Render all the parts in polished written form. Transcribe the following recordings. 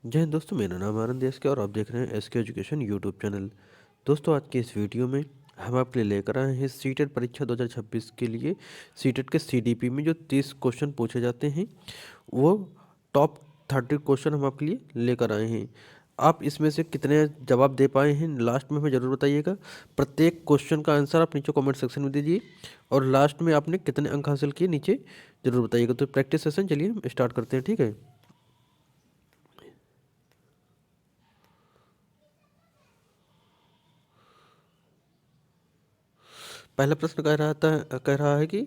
जय हिंद दोस्तों, मेरा नाम आनंद एस के और आप देख रहे हैं एस के एजुकेशन यूट्यूब चैनल। दोस्तों, आज के इस वीडियो में हम आपके लिए लेकर आए हैं सीटेट परीक्षा 2026 के लिए सीटेट के सीडीपी में जो 30 क्वेश्चन पूछे जाते हैं वो टॉप 30 क्वेश्चन हम आपके लिए लेकर आए हैं। आप इसमें से कितने जवाब दे पाए हैं लास्ट में हमें ज़रूर बताइएगा। प्रत्येक क्वेश्चन का आंसर आप नीचे कमेंट सेक्शन में दीजिए और लास्ट में आपने कितने अंक हासिल किए नीचे ज़रूर बताइएगा। तो प्रैक्टिस सेशन चलिए हम स्टार्ट करते हैं, ठीक है। पहला प्रश्न कह रहा है कि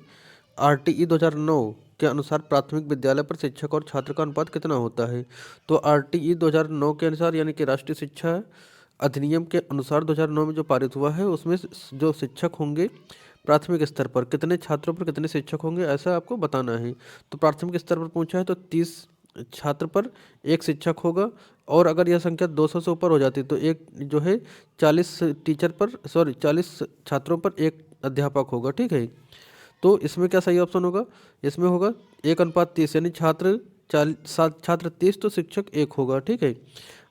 आरटीई 2009 के अनुसार प्राथमिक विद्यालय पर शिक्षक और छात्र का अनुपात कितना होता है। तो आरटीई 2009 के अनुसार यानी कि राष्ट्रीय शिक्षा अधिनियम के अनुसार 2009 में जो पारित हुआ है उसमें जो शिक्षक होंगे प्राथमिक स्तर पर कितने छात्रों पर कितने शिक्षक होंगे ऐसा आपको बताना है। तो प्राथमिक स्तर पर पूछा है तो 30 छात्र पर एक शिक्षक होगा और अगर यह संख्या 200 से ऊपर हो जाती तो एक जो है 40 छात्रों पर एक अध्यापक होगा, ठीक है। तो इसमें क्या सही ऑप्शन होगा, इसमें होगा 1:30 यानी छात्र 30 तो शिक्षक एक होगा, ठीक है।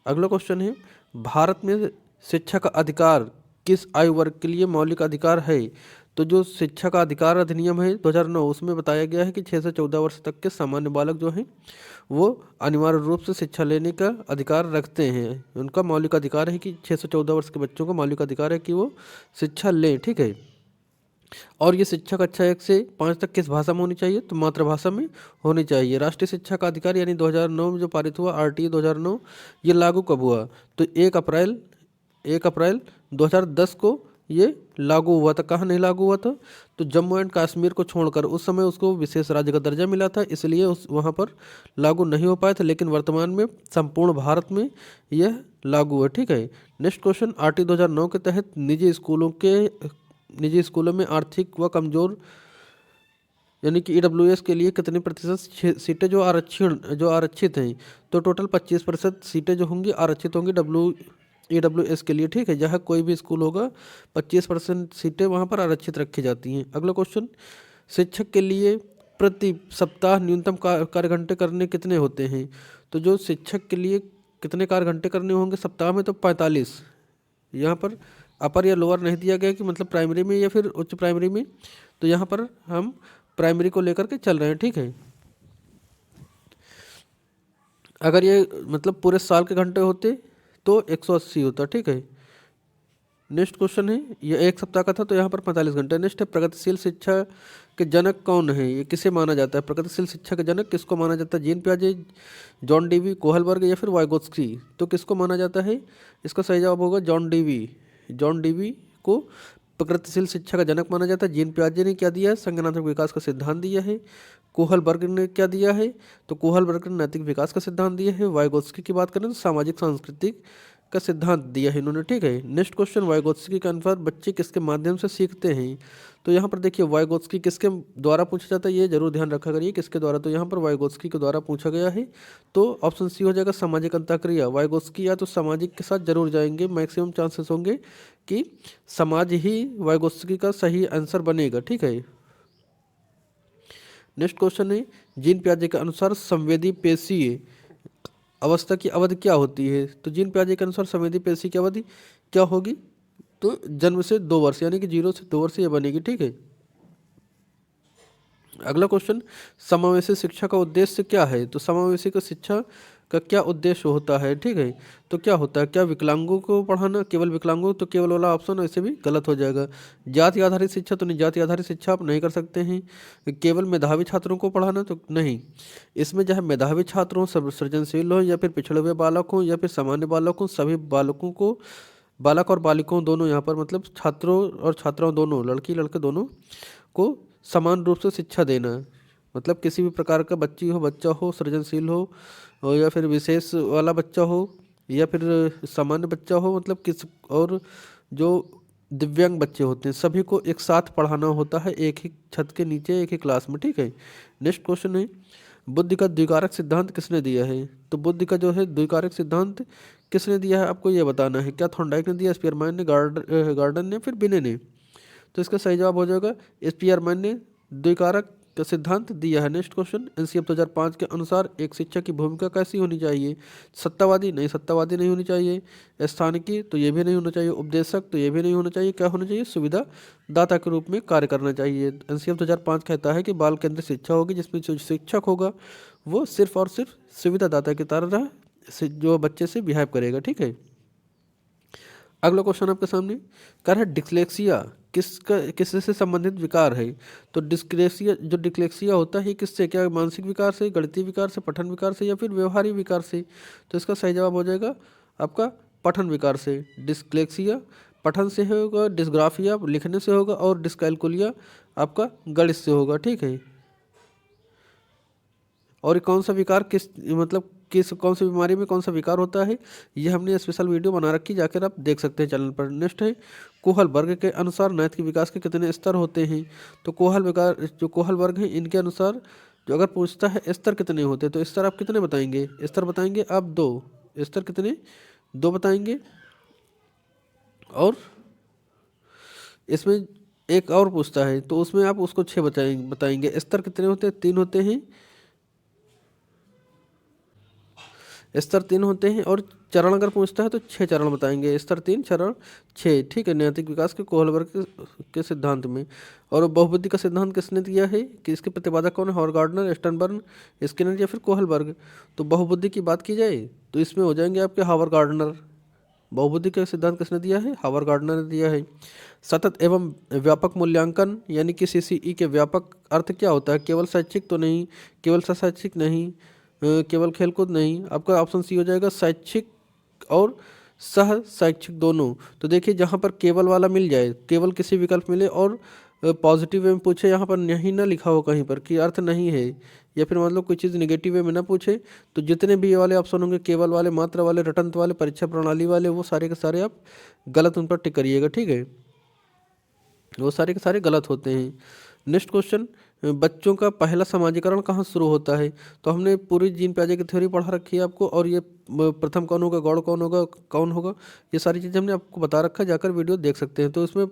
अगला क्वेश्चन है, भारत में शिक्षा का अधिकार किस आयु वर्ग के लिए मौलिक अधिकार है। तो जो शिक्षा का अधिकार अधिनियम है 2009 उसमें बताया गया है कि 6 से 14 वर्ष तक के सामान्य बालक जो हैं वो अनिवार्य रूप से शिक्षा लेने का अधिकार रखते हैं। उनका मौलिक अधिकार है कि 6 से 14 वर्ष के बच्चों का मौलिक अधिकार है कि वो शिक्षा लें, ठीक है। और ये शिक्षा कक्षा 1 से 5 तक किस भाषा में होनी चाहिए, तो मातृभाषा में होनी चाहिए। राष्ट्रीय शिक्षा का अधिकार यानी 2009 में जो पारित हुआ आरटीई 2009 ये लागू कब हुआ, तो 1 अप्रैल 2010 को ये लागू हुआ था। कहाँ नहीं लागू हुआ था, तो जम्मू एंड कश्मीर को छोड़कर उस समय उसको विशेष राज्य का दर्जा मिला था, इसलिए उस वहाँ पर लागू नहीं हो पाया था, लेकिन वर्तमान में संपूर्ण भारत में यह लागू है, ठीक है। नेक्स्ट क्वेश्चन, आरटीई 2009 के तहत निजी स्कूलों में आर्थिक व कमजोर यानी कि ईडब्ल्यूएस के लिए कितने प्रतिशत सीटें जो आरक्षित हैं, तो टोटल 25% सीटें जो होंगी आरक्षित होंगी ईडब्ल्यूएस के लिए, ठीक है। जहाँ कोई भी स्कूल होगा 25% सीटें वहाँ पर आरक्षित रखी जाती हैं। अगला क्वेश्चन, शिक्षक के लिए प्रति सप्ताह न्यूनतम कार्य घंटे करने कितने होते हैं। तो जो शिक्षक के लिए कितने कार्य घंटे करने होंगे सप्ताह में, तो 45। यहाँ पर अपर या लोअर नहीं दिया गया कि मतलब प्राइमरी में या फिर उच्च प्राइमरी में, तो यहाँ पर हम प्राइमरी को लेकर के चल रहे हैं, ठीक है। अगर ये मतलब पूरे साल के घंटे होते तो 180 होता, ठीक है। नेक्स्ट क्वेश्चन है, ये एक सप्ताह का था तो यहाँ पर 45 घंटे। नेक्स्ट है, प्रगतिशील शिक्षा के जनक कौन है, ये किसे माना जाता है। प्रगतिशील शिक्षा के जनक किसको माना जाता है, जीन पियाजे, जॉन डीवी, कोहलबर्ग या फिर वाइगोत्स्की। तो किसको माना जाता है, इसका सही जवाब होगा जॉन डीवी को प्रगतिशील शिक्षा का जनक माना जाता है। जीन पियाजे ने क्या दिया है, संज्ञानात्मक विकास का सिद्धांत दिया है। कोहलबर्ग ने क्या दिया है, तो कोहलबर्ग ने नैतिक विकास का सिद्धांत दिया है। वाइगोत्स्की की बात करें तो सामाजिक सांस्कृतिक का सिद्धांत दिया है इन्होंने, ठीक है। नेक्स्ट क्वेश्चन, वाइगोत्स्की के अनुसार बच्चे किसके माध्यम से सीखते हैं। तो यहाँ पर देखिए वाइगोत्स्की किसके द्वारा पूछा जाता है, ये जरूर ध्यान रखा करिए किसके द्वारा। तो यहाँ पर वाइगोत्स्की के द्वारा पूछा गया है, तो ऑप्शन सी हो जाएगा सामाजिक अंतःक्रिया। वाइगोत्स्की या तो सामाजिक के साथ जरूर जाएंगे, मैक्सिमम चांसेस होंगे कि समाज ही वाइगोत्स्की का सही आंसर बनेगा, ठीक है। नेक्स्ट क्वेश्चन है, जीन पियाजे के अनुसार संवेदी पेशीय अवस्था की अवधि क्या होती है। तो जीन पियाजे के अनुसार संवेदी पेशी की अवधि क्या होगी, तो जन्म से 2 वर्ष यानी कि 0 से 2 वर्ष ये बनेगी, ठीक है। अगला क्वेश्चन, समावेशी शिक्षा का उद्देश्य क्या है। तो समावेशी का शिक्षा का क्या उद्देश्य होता है, ठीक है। तो क्या होता है, क्या विकलांगों को पढ़ाना, केवल विकलांगों, तो केवल वाला ऑप्शन ऐसे भी गलत हो जाएगा। जाति आधारित शिक्षा, तो नहीं, जाति आधारित शिक्षा आप नहीं कर सकते हैं। केवल मेधावी छात्रों को पढ़ाना, तो नहीं, इसमें चाहे मेधावी छात्र हों, सृजनशील हो या फिर पिछड़े हुए बालक हों या फिर सामान्य बालक हों, सभी बालकों को, बालक और बालिकाओं दोनों, यहाँ पर मतलब छात्रों और छात्राओं दोनों, लड़की लड़के दोनों को समान रूप से शिक्षा देना। मतलब किसी भी प्रकार का बच्चा हो, सृजनशील हो और या फिर विशेष वाला बच्चा हो या फिर सामान्य बच्चा हो, मतलब किस और जो दिव्यांग बच्चे होते हैं सभी को एक साथ पढ़ाना होता है, एक ही छत के नीचे एक ही क्लास में, ठीक है। नेक्स्ट क्वेश्चन है, बुद्धि का द्विकारक सिद्धांत किसने दिया है। तो बुद्धि का जो है द्विकारक सिद्धांत किसने दिया है, आपको ये बताना है। क्या थॉर्नडाइक ने दिया, स्पीयरमैन ने, गार्डन ने, फिर बिने ने। तो इसका सही जवाब हो जाएगा स्पीयरमैन ने द्विकारक का सिद्धांत दिया है। नेक्स्ट क्वेश्चन, एनसीएफ 2005 के अनुसार एक शिक्षक की भूमिका कैसी होनी चाहिए? सत्तावादी? नहीं, सत्तावादी नहीं होनी चाहिए। स्थानिकी? तो ये भी नहीं होना चाहिए। उपदेशक? तो ये भी नहीं होना चाहिए। क्या होना चाहिए? सुविधा दाता के रूप में कार्य करना चाहिए। एनसीएफ 2005 कहता है कि बाल केंद्रित शिक्षा होगी, जिसमें जो शिक्षक होगा वो सिर्फ और सिर्फ सुविधा दाता की तरह जो बच्चे से बिहेव करेगा। ठीक है। अगला क्वेश्चन आपके सामने कह रहा है डिस्लेक्सिया किससे संबंधित विकार है? तो जो डिस्लेक्सिया होता है किससे, क्या मानसिक विकार से, गणितीय विकार से, पठन विकार से या फिर व्यवहारिक विकार से? तो इसका सही जवाब हो जाएगा आपका पठन विकार से। डिस्लेक्सिया पठन से होगा, डिस्ग्राफिया लिखने से होगा और डिस्कैलकुलिया आपका गणित से होगा। ठीक है। और कौन सा विकार किस कौन सी बीमारी में कौन सा विकार होता है, ये हमने स्पेशल वीडियो बना रखी, जाकर आप देख सकते हैं चैनल पर। नेक्स्ट है कोहल वर्ग के अनुसार नैतिक विकास के कितने स्तर होते हैं? तो कोहल वर्ग है इनके अनुसार जो अगर पूछता है स्तर कितने होते हैं, तो स्तर आप कितने बताएंगे? स्तर बताएंगे आप 2। स्तर कितने? 2 बताएंगे। और इसमें एक और पूछता है तो उसमें आप उसको 6 बताएंगे। स्तर कितने होते हैं? 3 होते हैं। स्तर 3 होते हैं। और चरण अगर पूछता है तो 6 चरण बताएंगे। स्तर 3 चरण 6। ठीक है, नैतिक विकास के कोहल वर्ग के सिद्धांत में। और बहुबुद्धि का सिद्धांत किसने दिया है कि इसके प्रतिपादक कौन है? हॉवर गार्डनर, स्टर्नबर्न, स्किनर या फिर कोहल वर्ग? तो बहुबुद्धि की बात की जाए तो इसमें हो जाएंगे आपके हावर गार्डनर। बहुबुद्धि का सिद्धांत किसने दिया है? हावर गार्डनर ने दिया है। सतत एवं व्यापक मूल्यांकन यानी कि सीसीई के व्यापक अर्थ क्या होता है? केवल शैक्षिक तो नहीं, केवल शैक्षिक नहीं, केवल खेलकूद नहीं। आपका ऑप्शन सी हो जाएगा शैक्षिक और सह शैक्षिक दोनों। तो देखिए जहाँ पर केवल वाला मिल जाए, केवल किसी विकल्प मिले और पॉजिटिव वे में पूछे, यहाँ पर नहीं ना लिखा हो कहीं पर कि अर्थ नहीं है, या फिर मतलब कोई चीज़ निगेटिव वे में ना पूछे, तो जितने भी ये वाले ऑप्शन होंगे केवल वाले, मात्रा वाले, रटंत वाले, परीक्षा प्रणाली वाले, वो सारे के सारे आप गलत उन पर टिक करिएगा। ठीक है, वो सारे के सारे गलत होते हैं। नेक्स्ट क्वेश्चन, बच्चों का पहला समाजीकरण कहाँ शुरू होता है? तो हमने पूरी जीन पियाजे की थ्योरी पढ़ा रखी है आपको, और ये प्रथम कौन होगा, गौड़ कौन होगा, ये सारी चीज़ें हमने आपको बता रखा है, जाकर वीडियो देख सकते हैं। तो इसमें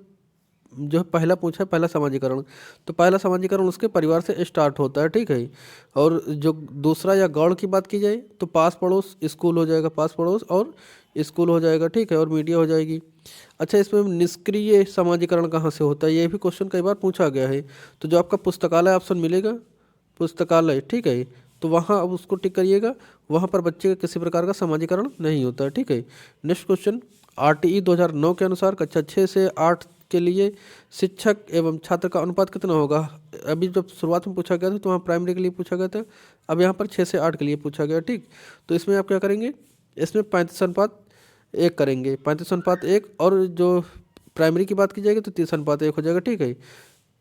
जो है पहला पूछा है पहला समाजीकरण, तो पहला समाजीकरण उसके परिवार से स्टार्ट होता है। ठीक है। और जो दूसरा या गौड़ की बात की जाए तो पास पड़ोस स्कूल हो जाएगा, पास पड़ोस और स्कूल हो जाएगा। ठीक है, और मीडिया हो जाएगी। अच्छा, इसमें निष्क्रिय समाजीकरण कहाँ से होता है? ये भी क्वेश्चन कई बार पूछा गया है। तो जो आपका पुस्तकालय ऑप्शन मिलेगा, पुस्तकालय, ठीक है, तो वहाँ अब उसको टिक करिएगा, वहाँ पर बच्चे का किसी प्रकार का समाजीकरण नहीं होता है। ठीक है। नेक्स्ट क्वेश्चन, आरटीई 2009 के अनुसार कक्षा 6 से 8 के लिए शिक्षक एवं छात्र का अनुपात कितना होगा? अभी जब शुरुआत में पूछा गया था तो वहाँ प्राइमरी के लिए पूछा गया था, अब यहाँ पर 6 से 8 के लिए पूछा गया। ठीक, तो इसमें आप क्या करेंगे? इसमें 35:1 करेंगे, 35:1। और जो प्राइमरी की बात की जाएगी तो 30:1 हो जाएगा। ठीक है,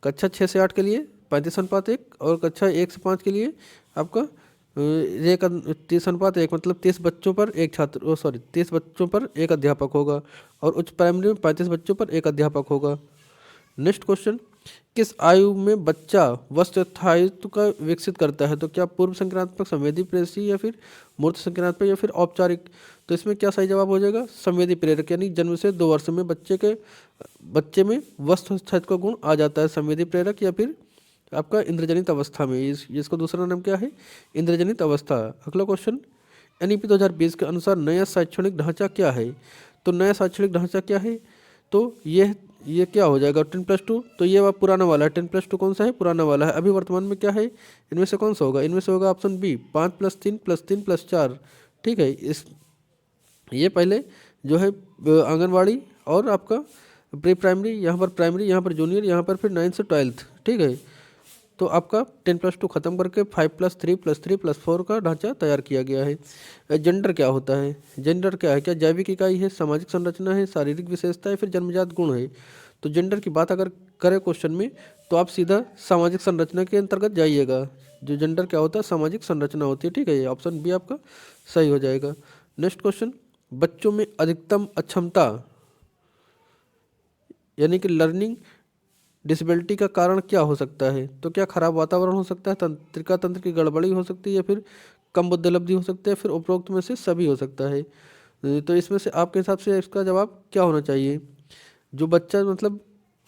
कक्षा 6 से 8 के लिए 35:1 और कक्षा 1 से 5 के लिए आपका 30:1, मतलब 30 बच्चों पर एक छात्र, 30 बच्चों पर एक अध्यापक होगा। और उच्च प्राइमरी में 35 बच्चों पर एक अध्यापक होगा। नेक्स्ट क्वेश्चन, किस आयु में बच्चा वस्तुस्थायित्व का विकसित करता है? तो क्या पूर्व संक्रांतात्मक, संवेदी प्रेरक या फिर मूर्त संक्रांतात्मक या फिर औपचारिक? तो इसमें क्या सही जवाब हो जाएगा? संवेदी प्रेरक, यानी जन्म से 2 वर्ष में बच्चे में वस्तुस्थायित्व का गुण आ जाता है, संवेदी प्रेरक या फिर आपका इंद्रजनित अवस्था में। इसका दूसरा नाम क्या है? इंद्रजनित अवस्था। अगला क्वेश्चन, एनईपी 2020 के अनुसार नया शैक्षणिक ढांचा क्या है? तो नया शैक्षणिक ढांचा क्या है? तो ये क्या हो जाएगा? 10+2। तो ये पुराना वाला है, 10+2 कौन सा है? पुराना वाला है। अभी वर्तमान में क्या है? इनमें से कौन सा होगा? इनमें से होगा ऑप्शन बी, 5+3+3+4। ठीक है, ये पहले जो है आंगनवाड़ी और आपका प्री प्राइमरी, यहाँ पर प्राइमरी, यहाँ पर जूनियर, यहाँ पर फिर 9th से 12th। ठीक है, तो आपका 10+2 खत्म करके 5+3+3+4 का ढांचा तैयार किया गया है। जेंडर क्या होता है? जेंडर क्या है? क्या जैविक इकाई है, सामाजिक संरचना है, शारीरिक विशेषता है, फिर जन्मजात गुण है? तो जेंडर की बात अगर करें क्वेश्चन में तो आप सीधा सामाजिक संरचना के अंतर्गत जाइएगा। जो जेंडर क्या होता है? सामाजिक संरचना होती है। ठीक है, ये ऑप्शन बी आपका सही हो जाएगा। नेक्स्ट क्वेश्चन, बच्चों में अधिकतम अक्षमता यानी कि लर्निंग डिसेबिलिटी का कारण क्या हो सकता है? तो क्या खराब वातावरण हो सकता है, तंत्रिका तंत्र की गड़बड़ी हो सकती है, या फिर कम बुद्धिलब्धि हो सकती है, फिर उपरोक्त में से सभी हो सकता है? तो इसमें से आपके हिसाब से इसका जवाब क्या होना चाहिए? जो बच्चा मतलब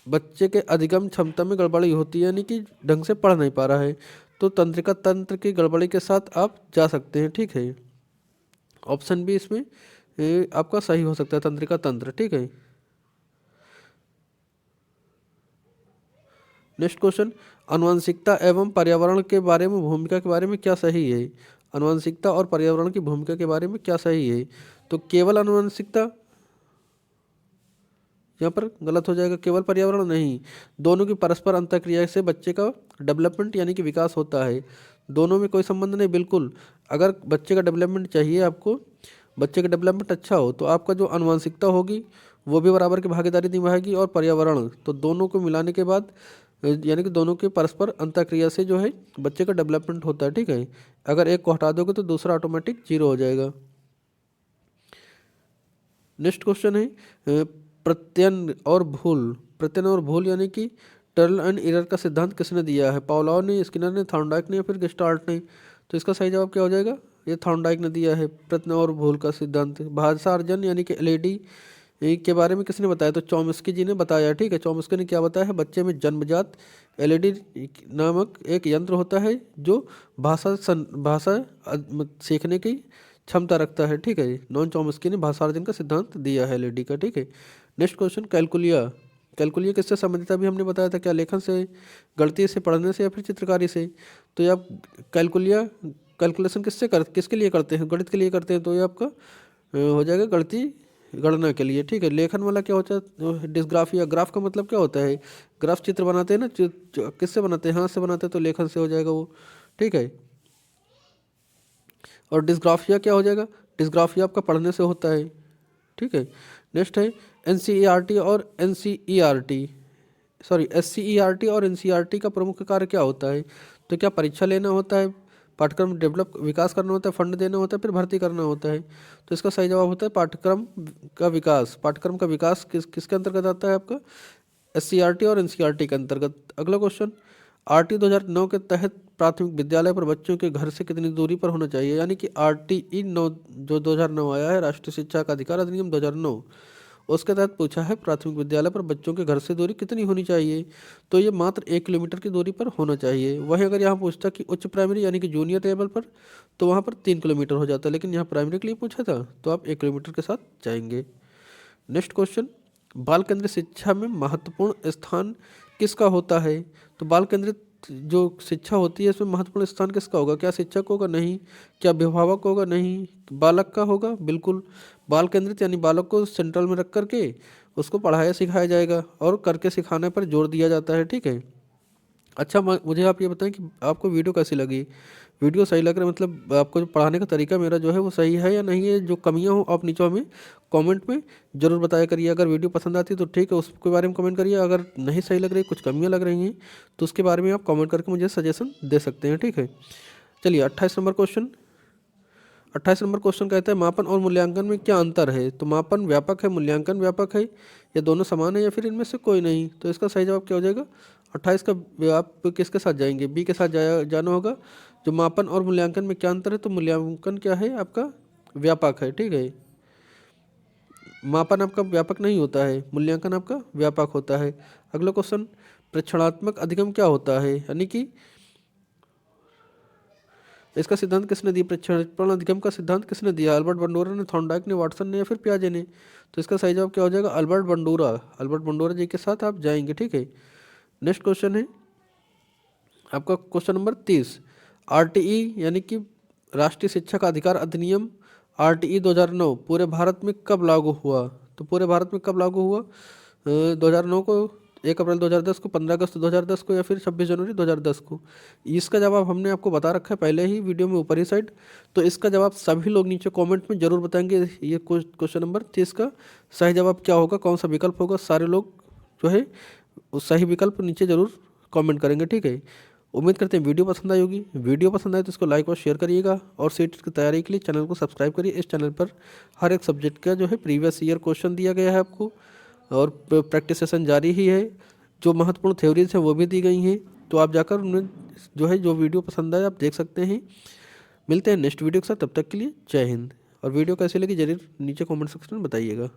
बच्चे के अधिगम क्षमता में गड़बड़ी होती है, यानी कि ढंग से पढ़ नहीं पा रहा है, तो तंत्रिका तंत्र की गड़बड़ी के साथ आप जा सकते हैं, ठीक है। ऑप्शन बी इसमें आपका सही हो सकता है, तंत्रिका तंत्र, ठीक है। नेक्स्ट क्वेश्चन, आनुवंशिकता एवं पर्यावरण के बारे में भूमिका के बारे में क्या सही है? आनुवंशिकता और पर्यावरण की भूमिका के बारे में क्या सही है? तो केवल आनुवंशिकता, यहाँ पर गलत हो जाएगा, केवल पर्यावरण नहीं, दोनों की परस्पर अंतःक्रिया से बच्चे का डेवलपमेंट यानी कि विकास होता है। दोनों में कोई संबंध नहीं, बिल्कुल। अगर बच्चे का डेवलपमेंट चाहिए आपको, बच्चे का डेवलपमेंट अच्छा हो, तो आपका जो आनुवंशिकता होगी वो भी बराबर की भागीदारी निभाएगी, और पर्यावरण, तो दोनों को मिलाने के बाद यानी कि दोनों के परस्पर अंतःक्रिया से जो है बच्चे का डेवलपमेंट होता है, ठीक है। अगर एक को हटा दोगे तो दूसरा ऑटोमेटिक जीरो हो जाएगा। नेक्स्ट क्वेश्चन है प्रत्ययन और भूल। प्रत्ययन और भूल यानी कि टर्ल एंड एरर का सिद्धांत किसने दिया है? पावलोव ने, स्किनर ने, थॉर्नडाइक ने, या फिर गेस्टाल्ट ने? तो इसका सही जवाब क्या हो जाएगा? ये थॉर्नडाइक ने दिया है प्रत्ययन और भूल का सिद्धांत। भाषा अर्जन यानी कि एलईडी के बारे में किसने बताया? तो चॉम्स्की जी ने बताया, ठीक है। चॉम्स्की ने क्या बताया है? बच्चे में जन्मजात एलईडी नामक एक यंत्र होता है जो भाषा सीखने की क्षमता रखता है, ठीक है। नॉन चॉम्स्की ने भाषार्जन का सिद्धांत दिया है एलईडी का, ठीक है। Next question, कैलकुलिया। कैलकुलिया किससे संबंधित है? अभी हमने बताया था, क्या लेखन से, गणित से, पढ़ने से, या फिर चित्रकारी से? तो ये आप कैलकुलिया कैलकुलेशन किसके लिए करते हैं? गणित के लिए करते हैं, तो ये आपका हो जाएगा गणितीय गणना के लिए, ठीक है। लेखन वाला क्या होता है? डिस्ग्राफिया। ग्राफ का मतलब क्या होता है? ग्राफ चित्र बनाते हैं ना, किससे बनाते हैं? हाथ से बनाते हैं, तो लेखन से हो जाएगा वो, ठीक है। और डिस्ग्राफिया क्या हो जाएगा? डिस्ग्राफिया आपका पढ़ने से होता है, ठीक है। नेक्स्ट है एनसीईआरटी और एनसीईआरटी, सॉरी एससीईआरटी और एनसीईआरटी का प्रमुख कार्य क्या होता है? तो क्या परीक्षा लेना होता है, पाठ्यक्रम डेवलप विकास करना होता है, फंड देना होता है, फिर भर्ती करना होता है? तो इसका सही जवाब होता है पाठ्यक्रम का विकास। पाठ्यक्रम का विकास किसके अंतर्गत आता है? आपका एससीईआरटी और एनसीईआरटी के अंतर्गत। अगला क्वेश्चन, आरटी 2009 के तहत प्राथमिक विद्यालय पर बच्चों के घर से कितनी दूरी पर होना चाहिए? यानी कि आरटीई 9 जो 2009 आया है, राष्ट्रीय शिक्षा का अधिकार अधिनियम 2009, उसके तहत पूछा है प्राथमिक विद्यालय पर बच्चों के घर से दूरी कितनी होनी चाहिए? तो ये मात्र 1 किलोमीटर की दूरी पर होना चाहिए। वहीं अगर यहाँ पूछता कि उच्च प्राइमरी यानी कि जूनियर लेवल पर, तो वहाँ पर 3 किलोमीटर हो जाता है, लेकिन यहाँ प्राइमरी के लिए पूछा था तो आप 1 किलोमीटर के साथ जाएंगे। नेक्स्ट क्वेश्चन, बाल केंद्रित शिक्षा में महत्वपूर्ण स्थान किसका होता है? तो बाल केंद्रित जो शिक्षा होती है इसमें महत्वपूर्ण स्थान किसका होगा? क्या शिक्षक होगा? नहीं। क्या अभिभावक होगा? नहीं। बालक का होगा? बिल्कुल। बाल केंद्रित यानी बालक को सेंट्रल में रख करके उसको पढ़ाया सिखाया जाएगा और करके सिखाने पर जोर दिया जाता है, ठीक है। अच्छा, मुझे आप ये बताएं कि आपको वीडियो कैसी लगी? वीडियो सही लग रहा है, मतलब आपको जो पढ़ाने का तरीका मेरा जो है वो सही है या नहीं है? जो कमियां हो आप नीचे हमें कमेंट में ज़रूर बताया करिए। अगर वीडियो पसंद आती है तो ठीक है, उसके बारे में कमेंट करिए। अगर नहीं सही लग रही, कुछ कमियां लग रही हैं, तो उसके बारे में आप कमेंट करके मुझे सजेशन दे सकते हैं, ठीक है। चलिए 28 नंबर क्वेश्चन। 28 नंबर क्वेश्चन कहता है मापन और मूल्यांकन में क्या अंतर है? तो मापन व्यापक है, मूल्यांकन व्यापक है, या दोनों समान है, या फिर इनमें से कोई नहीं? तो इसका सही जवाब क्या हो जाएगा? 28 का आप किसके साथ जाएंगे? बी के साथ जाना होगा। जो मापन और मूल्यांकन में क्या अंतर है? तो मूल्यांकन क्या है आपका? व्यापक है, ठीक है। मापन आपका व्यापक नहीं होता है, मूल्यांकन आपका व्यापक होता है। अगला क्वेश्चन, प्रेक्षणात्मक अधिगम क्या होता है? यानी कि इसका सिद्धांत किसने दिया? प्रेक्षण अधिगम का सिद्धांत किसने दिया? अल्बर्ट बंडोरा ने, थॉर्नडाइक ने, वाटसन ने, या फिर पियाजे ने? तो इसका सही जवाब क्या हो जाएगा? अल्बर्ट बंडोरा। अल्बर्ट बंडोरा जी के साथ आप जाएंगे, ठीक है। नेक्स्ट क्वेश्चन है आपका क्वेश्चन नंबर 30। आरटीई यानी कि राष्ट्रीय शिक्षा का अधिकार अधिनियम आरटीई 2009 पूरे भारत में कब लागू हुआ? तो पूरे भारत में कब लागू हुआ? 2009 को, 1 अप्रैल 2010 को, 15 अगस्त 2010 को, या फिर 26 जनवरी 2010 को? इसका जवाब हमने आपको बता रखा है पहले ही वीडियो में ऊपर ही साइड। तो इसका जवाब सभी लोग नीचे कमेंट में जरूर बताएंगे। ये क्वेश्चन नंबर 30 का सही जवाब क्या होगा, कौन सा विकल्प होगा? सारे लोग जो है उस सही विकल्प नीचे जरूर कमेंट करेंगे, ठीक है। उम्मीद करते हैं वीडियो पसंद आई होगी। वीडियो पसंद आए तो इसको लाइक और शेयर करिएगा, और सीट की तैयारी के लिए चैनल को सब्सक्राइब करिए। इस चैनल पर हर एक सब्जेक्ट का जो है प्रीवियस ईयर क्वेश्चन दिया गया है आपको, और प्रैक्टिस सेशन जारी ही है। जो महत्वपूर्ण थ्योरीज हैं वो भी दी गई हैं, तो आप जाकर उन्हें जो है जो वीडियो पसंद आए आप देख सकते हैं। मिलते हैं नेक्स्ट वीडियो के साथ, तब तक के लिए जय हिंद। और वीडियो कैसी लगी जरूर नीचे कमेंट सेक्शन में बताइएगा।